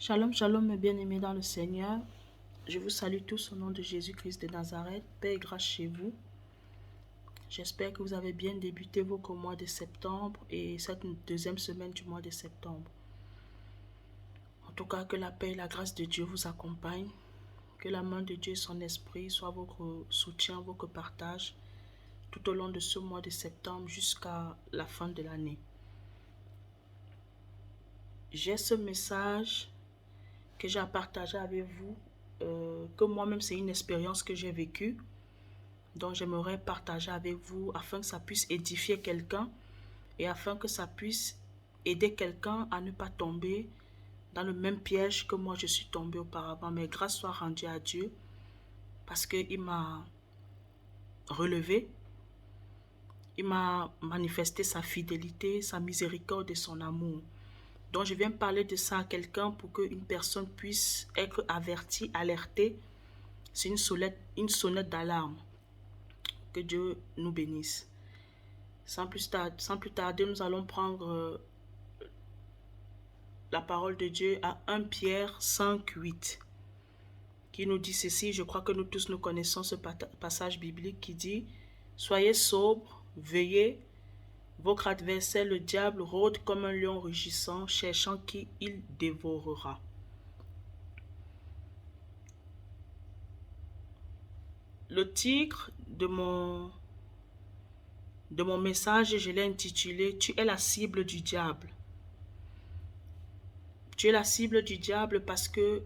Shalom, shalom, mes bien-aimés dans le Seigneur. Je vous salue tous au nom de Jésus-Christ de Nazareth. Paix et grâce chez vous. J'espère que vous avez bien débuté votre mois de septembre et cette deuxième semaine du mois de septembre. En tout cas, que la paix et la grâce de Dieu vous accompagnent. Que la main de Dieu et son esprit soient votre soutien, votre partage tout au long de ce mois de septembre jusqu'à la fin de l'année. J'ai ce message que j'ai à partager avec vous, que moi-même c'est une expérience que j'ai vécue, dont j'aimerais partager avec vous afin que ça puisse édifier quelqu'un et afin que ça puisse aider quelqu'un à ne pas tomber dans le même piège que moi je suis tombée auparavant. Mais grâce soit rendue à Dieu parce qu'il m'a relevé, il m'a manifesté sa fidélité, sa miséricorde et son amour. Donc je viens parler de ça à quelqu'un pour qu'une personne puisse être avertie, alertée. C'est une sonnette d'alarme. Que Dieu nous bénisse. Sans plus tarder, nous allons prendre la parole de Dieu à 1 Pierre 5, 8, qui nous dit ceci. Je crois que nous tous nous connaissons ce passage biblique qui dit « Soyez sobres, veillez, votre adversaire le diable rôde comme un lion rugissant, cherchant qui il dévorera. » Le titre de mon message, je l'ai intitulé « Tu es la cible du diable ». Tu es la cible du diable parce que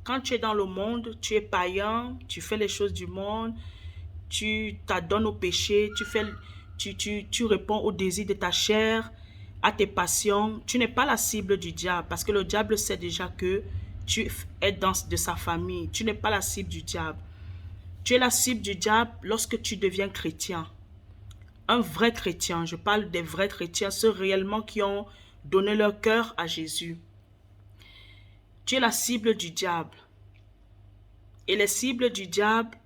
quand tu es dans le monde, tu es païen, tu fais les choses du monde, tu t'adonnes au péché, tu réponds aux désirs de ta chair, à tes passions. Tu n'es pas la cible du diable parce que le diable sait déjà que tu es de sa famille. Tu n'es pas la cible du diable. Tu es la cible du diable lorsque tu deviens chrétien. Un vrai chrétien, je parle des vrais chrétiens, ceux réellement qui ont donné leur cœur à Jésus. Tu es la cible du diable. Et les cibles du diable,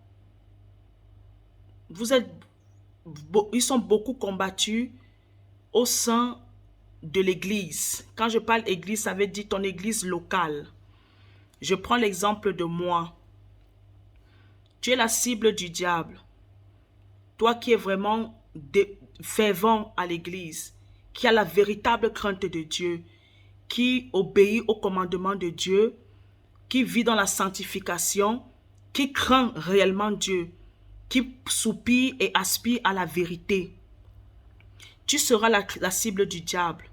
ils sont beaucoup combattus au sein de l'église. Quand je parle église, ça veut dire ton église locale. Je prends l'exemple de moi. Tu es la cible du diable. Toi qui es vraiment fervent à l'église, qui a la véritable crainte de Dieu, qui obéit au commandement de Dieu, qui vit dans la sanctification, qui craint réellement Dieu, qui soupire et aspire à la vérité. Tu seras la cible du diable.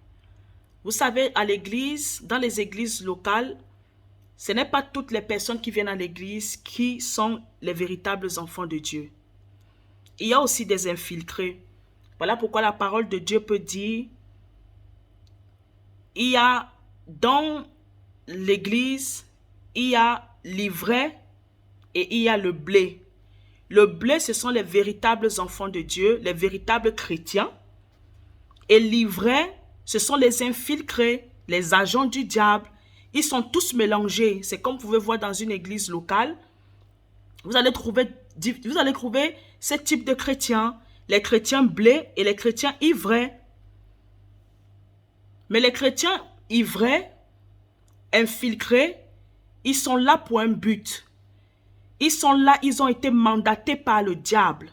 Vous savez, à l'église, dans les églises locales, ce n'est pas toutes les personnes qui viennent à l'église qui sont les véritables enfants de Dieu. Il y a aussi des infiltrés. Voilà pourquoi la parole de Dieu peut dire, il y a dans l'église, il y a l'ivraie et il y a le blé. Le blé, ce sont les véritables enfants de Dieu, les véritables chrétiens. Et l'ivraie, ce sont les infiltrés, les agents du diable. Ils sont tous mélangés. C'est comme vous pouvez voir dans une église locale. Vous allez trouver ce type de chrétiens, les chrétiens blés et les chrétiens ivrais. Mais les chrétiens ivrais, infiltrés, ils sont là pour un but. Ils sont là, ils ont été mandatés par le diable.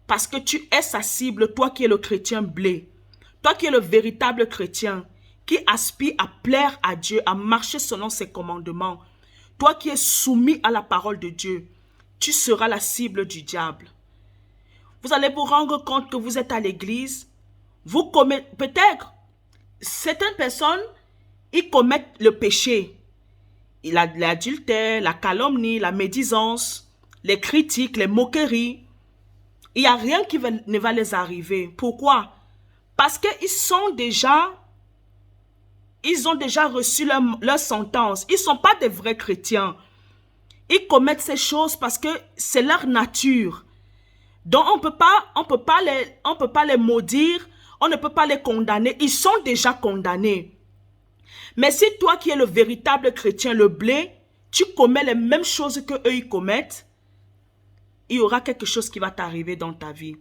Parce que tu es sa cible, toi qui es le chrétien blé. Toi qui es le véritable chrétien, qui aspire à plaire à Dieu, à marcher selon ses commandements. Toi qui es soumis à la parole de Dieu, tu seras la cible du diable. Vous allez vous rendre compte que vous êtes à l'église. Vous commettez, peut-être, certaines personnes, ils commettent le péché. L'adultère, la calomnie, la médisance, les critiques, les moqueries. Il n'y a rien qui ne va les arriver. Pourquoi? Parce qu'ils ont déjà reçu leur sentence. Ils ne sont pas des vrais chrétiens. Ils commettent ces choses parce que c'est leur nature. Donc on peut pas les maudire, on ne peut pas les condamner. Ils sont déjà condamnés. Mais si toi qui es le véritable chrétien, le blé, tu commets les mêmes choses que eux ils commettent, il y aura quelque chose qui va t'arriver dans ta vie.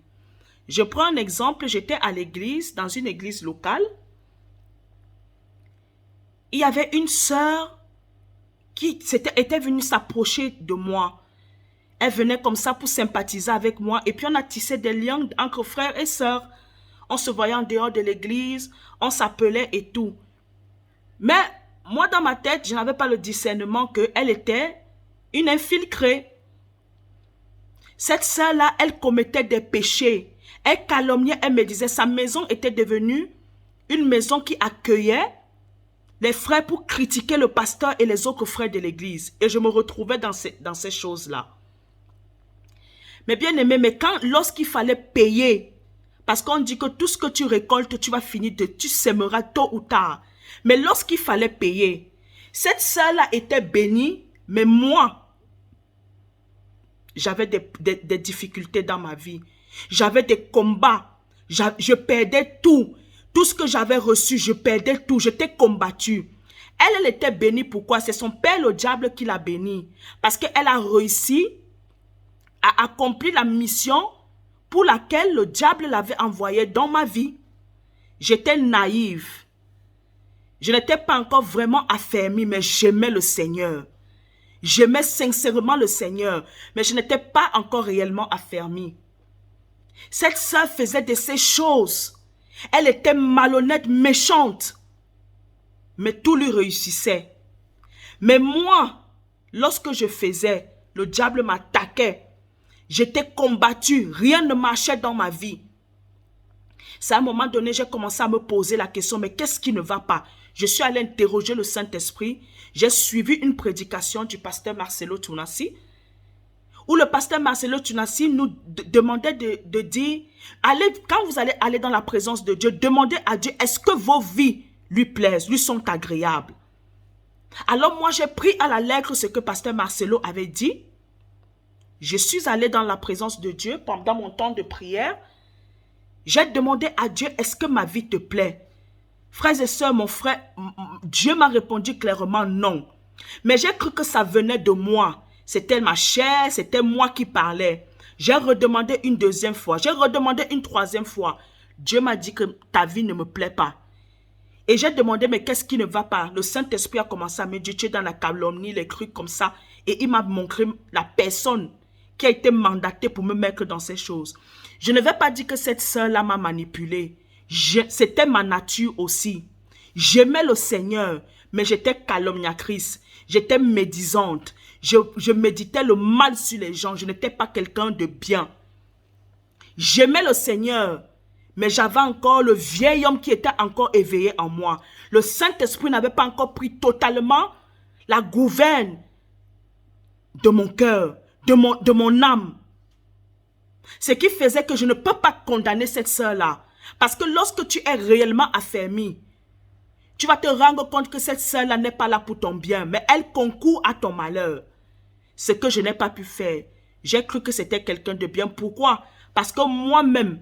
Je prends un exemple, j'étais à l'église, dans une église locale. il y avait une sœur qui était venue s'approcher de moi. Elle venait comme ça pour sympathiser avec moi. Et puis on a tissé des liens entre frères et sœurs. On se voyait en dehors de l'église, on s'appelait et tout. Mais moi, dans ma tête, je n'avais pas le discernement qu'elle était une infiltrée. Cette sœur-là, elle commettait des péchés. Elle calomniait, elle me disait, sa maison était devenue une maison qui accueillait les frères pour critiquer le pasteur et les autres frères de l'église. Et je me retrouvais dans ces choses-là. Mais bien aimé, lorsqu'il fallait payer, parce qu'on dit que tout ce que tu récoltes, tu vas finir tu sèmeras tôt ou tard. Mais lorsqu'il fallait payer, cette sœur-là était bénie, mais moi, j'avais des difficultés dans ma vie. J'avais des combats. Je perdais tout. Tout ce que j'avais reçu, je perdais tout. J'étais combattue. Elle était bénie. Pourquoi? C'est son père, le diable, qui l'a bénie. Parce qu'elle a réussi à accomplir la mission pour laquelle le diable l'avait envoyée dans ma vie. J'étais naïve. Je n'étais pas encore vraiment affermie, mais j'aimais le Seigneur. J'aimais sincèrement le Seigneur, mais je n'étais pas encore réellement affermie. Cette sœur faisait de ces choses. Elle était malhonnête, méchante. Mais tout lui réussissait. Mais moi, lorsque je faisais, le diable m'attaquait. J'étais combattue, rien ne marchait dans ma vie. C'est à un moment donné, j'ai commencé à me poser la question, mais qu'est-ce qui ne va pas? Je suis allée interroger le Saint-Esprit. J'ai suivi une prédication du pasteur Marcelo Tunasi, où le pasteur Marcelo Tunasi nous demandait de dire, quand vous allez aller dans la présence de Dieu, demandez à Dieu, est-ce que vos vies lui plaisent, lui sont agréables? Alors moi, j'ai pris à la lettre ce que pasteur Marcelo avait dit. Je suis allée dans la présence de Dieu pendant mon temps de prière. J'ai demandé à Dieu, est-ce que ma vie te plaît? Frères et sœurs, mon frère, Dieu m'a répondu clairement non. Mais j'ai cru que ça venait de moi. C'était ma chair, c'était moi qui parlais. J'ai redemandé une deuxième fois, j'ai redemandé une troisième fois. Dieu m'a dit que ta vie ne me plaît pas. Et j'ai demandé, mais qu'est-ce qui ne va pas? Le Saint-Esprit a commencé à me dire, tu es dans la calomnie, les trucs comme ça. Et il m'a montré la personne qui a été mandatée pour me mettre dans ces choses. Je ne vais pas dire que cette sœur-là m'a manipulée. C'était ma nature aussi. J'aimais le Seigneur, mais j'étais calomniatrice. J'étais médisante. Je méditais le mal sur les gens. Je n'étais pas quelqu'un de bien. J'aimais le Seigneur, mais j'avais encore le vieil homme qui était encore éveillé en moi. Le Saint-Esprit n'avait pas encore pris totalement la gouverne de mon cœur, de mon âme. Ce qui faisait que je ne peux pas condamner cette sœur-là. Parce que lorsque tu es réellement affermi, tu vas te rendre compte que cette sœur-là n'est pas là pour ton bien, mais elle concourt à ton malheur. Ce que je n'ai pas pu faire, j'ai cru que c'était quelqu'un de bien. Pourquoi? Parce que moi-même,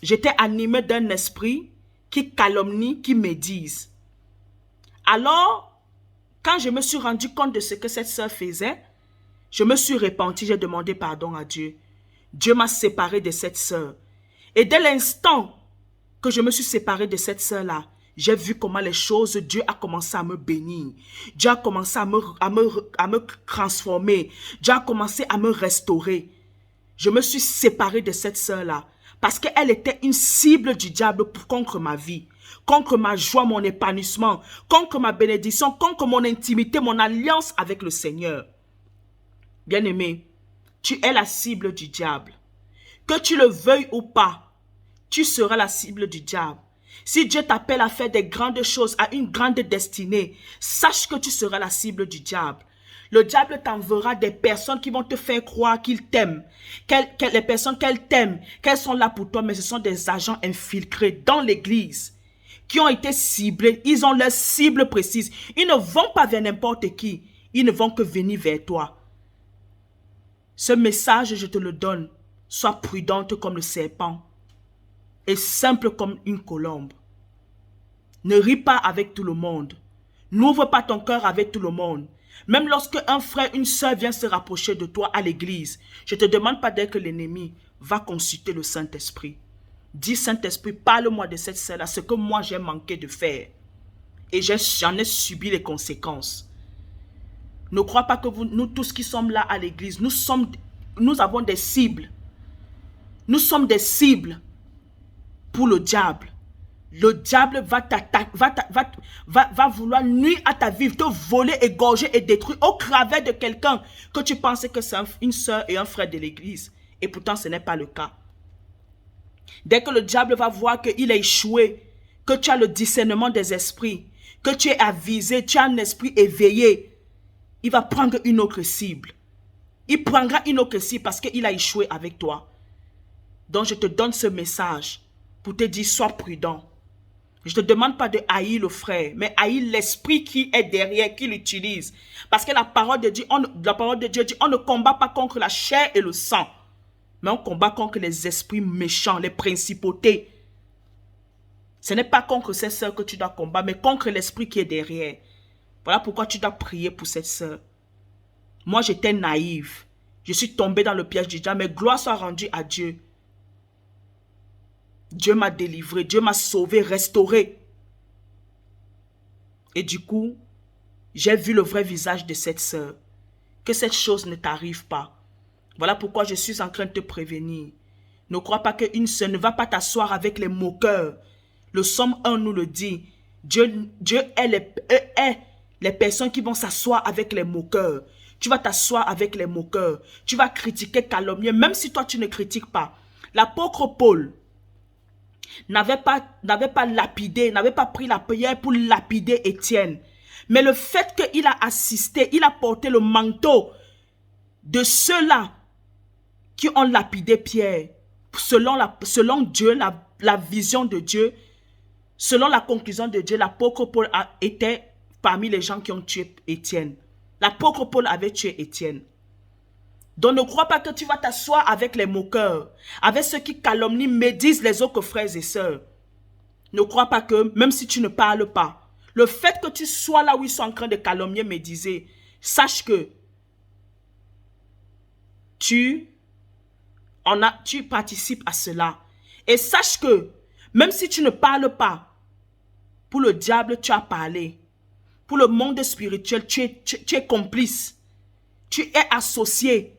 j'étais animé d'un esprit qui calomnie, qui médise. Alors, quand je me suis rendu compte de ce que cette sœur faisait, je me suis repenti, j'ai demandé pardon à Dieu. Dieu m'a séparé de cette sœur. Et dès l'instant que je me suis séparé de cette sœur-là, j'ai vu comment les choses, Dieu a commencé à me bénir. Dieu a commencé à me transformer. Dieu a commencé à me restaurer. Je me suis séparé de cette sœur-là parce qu'elle était une cible du diable contre ma vie, contre ma joie, mon épanouissement, contre ma bénédiction, contre mon intimité, mon alliance avec le Seigneur. Bien-aimé, tu es la cible du diable. Que tu le veuilles ou pas, tu seras la cible du diable. Si Dieu t'appelle à faire des grandes choses, à une grande destinée, sache que tu seras la cible du diable. Le diable t'enverra des personnes qui vont te faire croire qu'ils t'aiment. Les personnes qu'elles t'aiment, qu'elles sont là pour toi, mais ce sont des agents infiltrés dans l'église qui ont été ciblés. Ils ont leur cible précise. Ils ne vont pas vers n'importe qui. Ils ne vont que venir vers toi. Ce message, je te le donne. Sois prudente comme le serpent et simple comme une colombe. Ne ris pas avec tout le monde. N'ouvre pas ton cœur avec tout le monde. Même lorsque un frère, une soeur vient se rapprocher de toi à l'église, je ne te demande pas d'être l'ennemi. Va consulter le Saint-Esprit. Dis Saint-Esprit, parle-moi de cette sœur-là, ce que moi j'ai manqué de faire. Et j'en ai subi les conséquences. Ne crois pas que nous tous qui sommes là à l'église, nous avons des cibles. Nous sommes des cibles pour le diable. Le diable va vouloir nuire à ta vie, te voler, égorger et détruire au travers de quelqu'un que tu pensais que c'est une soeur et un frère de l'église. Et pourtant, ce n'est pas le cas. Dès que le diable va voir qu'il a échoué, que tu as le discernement des esprits, que tu es avisé, tu as un esprit éveillé, il va prendre une autre cible. Il prendra une autre cible parce qu'il a échoué avec toi. Donc, je te donne ce message pour te dire, sois prudent. Je ne te demande pas de haïr le frère, mais haïr l'esprit qui est derrière, qui l'utilise. Parce que la parole de Dieu dit, on ne combat pas contre la chair et le sang, mais on combat contre les esprits méchants, les principautés. Ce n'est pas contre cette sœur que tu dois combattre, mais contre l'esprit qui est derrière. Voilà pourquoi tu dois prier pour cette sœur. Moi, j'étais naïve. Je suis tombée dans le piège du diable, mais gloire soit rendue à Dieu. Dieu m'a délivré, Dieu m'a sauvé, restauré. Et du coup, j'ai vu le vrai visage de cette sœur. Que cette chose ne t'arrive pas. Voilà pourquoi je suis en train de te prévenir. Ne crois pas qu'une sœur ne va pas t'asseoir avec les moqueurs. Le Somme 1 nous le dit. Dieu est les personnes qui vont s'asseoir avec les moqueurs. Tu vas t'asseoir avec les moqueurs. Tu vas critiquer, calomnier, même si toi tu ne critiques pas. L'apôtre Paul n'avait pas lapidé, n'avait pas pris la prière pour lapider Étienne. Mais le fait qu'il a assisté, il a porté le manteau de ceux-là qui ont lapidé Pierre, selon Dieu, la vision de Dieu, selon la conclusion de Dieu, l'apôtre Paul était parmi les gens qui ont tué Étienne. L'apôtre Paul avait tué Étienne. Donc ne crois pas que tu vas t'asseoir avec les moqueurs, avec ceux qui calomnient, médisent les autres frères et sœurs. Ne crois pas que, même si tu ne parles pas, le fait que tu sois là où ils sont en train de calomnier, médiser, sache que tu participes à cela. Et sache que, même si tu ne parles pas, pour le diable, tu as parlé. Pour le monde spirituel, tu es complice. Tu es associé.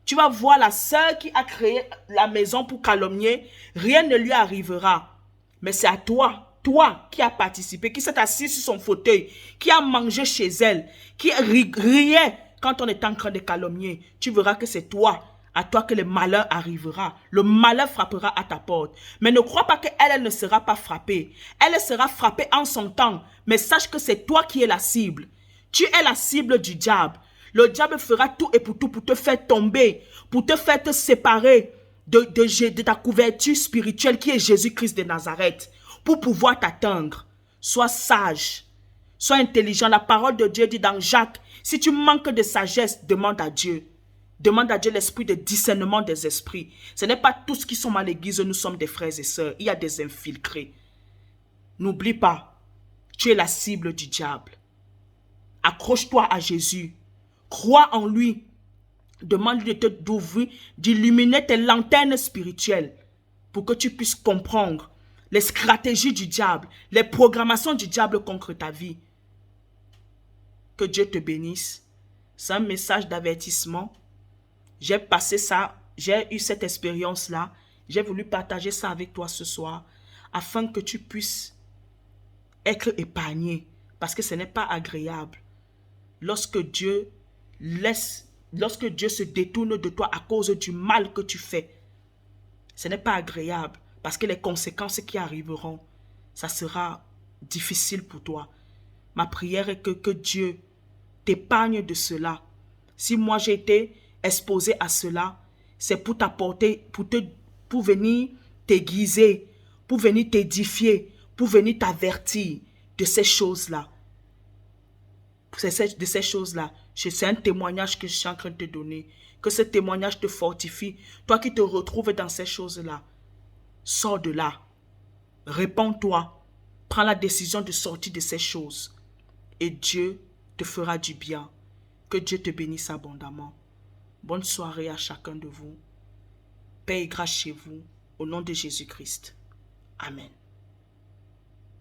Tu vas voir la sœur qui a créé la maison pour calomnier. Rien ne lui arrivera. Mais c'est à toi qui as participé, qui s'est assis sur son fauteuil, qui a mangé chez elle, qui riait quand on est en train de calomnier. Tu verras que c'est à toi que le malheur arrivera. Le malheur frappera à ta porte. Mais ne crois pas qu'elle ne sera pas frappée. Elle sera frappée en son temps. Mais sache que c'est toi qui es la cible. Tu es la cible du diable. Le diable fera tout et pour tout pour te faire tomber, pour te faire te séparer de ta couverture spirituelle qui est Jésus-Christ de Nazareth, pour pouvoir t'atteindre. Sois sage, sois intelligent. La parole de Dieu dit dans Jacques, si tu manques de sagesse, demande à Dieu. Demande à Dieu l'esprit de discernement des esprits. Ce n'est pas tous qui sont à l'église, nous sommes des frères et sœurs. Il y a des infiltrés. N'oublie pas, tu es la cible du diable. Accroche-toi à Jésus. Crois en lui. Demande-lui d'ouvrir, d'illuminer tes lanternes spirituelles pour que tu puisses comprendre les stratégies du diable, les programmations du diable contre ta vie. Que Dieu te bénisse. C'est un message d'avertissement. J'ai passé ça, j'ai eu cette expérience-là. J'ai voulu partager ça avec toi ce soir afin que tu puisses être épargné parce que ce n'est pas agréable. Lorsque Dieu se détourne de toi à cause du mal que tu fais, ce n'est pas agréable parce que les conséquences qui arriveront, ça sera difficile pour toi. Ma prière est que Dieu t'épargne de cela. Si moi j'ai été exposé à cela, c'est pour t'apporter, pour venir t'aiguiser, pour venir t'édifier, pour venir t'avertir de ces choses-là. De ces choses-là. C'est un témoignage que je suis en train de te donner. Que ce témoignage te fortifie. Toi qui te retrouves dans ces choses-là, sors de là. Répands-toi. Prends la décision de sortir de ces choses. Et Dieu te fera du bien. Que Dieu te bénisse abondamment. Bonne soirée à chacun de vous. Paix et grâce chez vous. Au nom de Jésus-Christ. Amen.